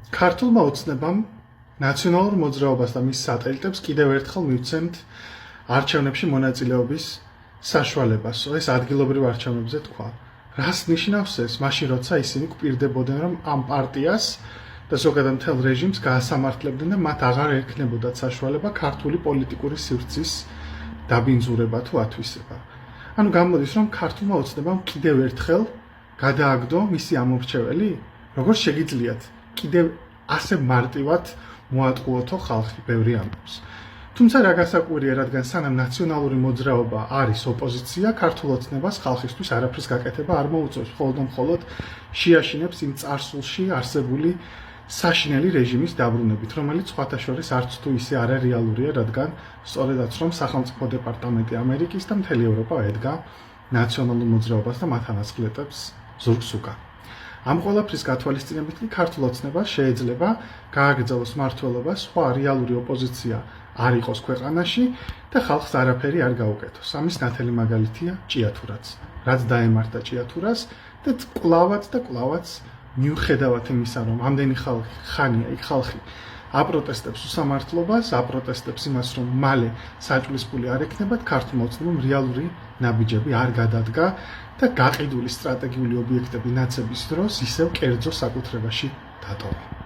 ქართულმა ოცნებამ ნაციონალურ მოძრაობას და მის სატელიტებს კიდევ ერთხელ მივცემთ არჩევნებში მონაწილეობის საშუალებას. ეს ადგილობრივ არჩევნებზე თქვა. რას ნიშნავს ეს? მაშინ როცა ისინი გვპირდებოდნენ, რომ ამ პარტიას და ზოგადად მთელ რეჟიმს გაასამართლებდნენ და მათ აღარ ექნებოდათ საშუალება ქართული პოლიტიკური სივრცის დაბინძურება თუ ათვისება. ანუ გამოდის, რომ ქართულმა ოცნებამ კიდევ ერთხელ გადააგდო მისი ამორჩეველი, როგორ შეგიძლიათ კიდევ ასე მარტივად მოატყუოთო ხალხი, ბევრი ამბობს. თუმცა რა გასაკვირია, რადგან სანამ ნაციონალური მოძრაობა არის ოპოზიცია, ქართულ ოცნებას ხალხისთვის არაფრის გაკეთება არ მოუწევს, მხოლოდ შეაშინებს იმ წარსულში არსებული საშინელი რეჟიმის დაბრუნებით, რომელიც სხვათა შორის არც თუ ისე არარეალურია, რადგან სწორედაც რომ სახელმწიფო დეპარტამენტი ამერიკის და მთელი ევროპა ედგა ნაციონალურ მოძრაობას და მათ ანაცვლეტებს ზურგს უკან. ამ ყველაფრის გათვალისწინებით კი ქართულ ოცნებას შეეძლება გააგრძელოს მმართველობა, სხვა რეალური ოპოზიცია არ იყოს ქვეყანაში და ხალხს არაფერი არ გაუკეთოს. ამის ნათელი მაგალითია ჭიათურაც, რაც დაემართა ჭიათურას და კვლავაც მიუხედავად იმისა, რომ ამდენი ხანია იქ ხალხი აპროტესტებს უსამართლობას, აპროტესტებს იმას, რომ მალე საჭმლის ფული არ ექნებათ, ქართულმა ოცნებამ რეალური ნაბიჯები არ გადადგა და გაყიდული სტრატეგიული ობიექტები ნაცების დროს ისევ კერძო საკუთრებაში დატოვა.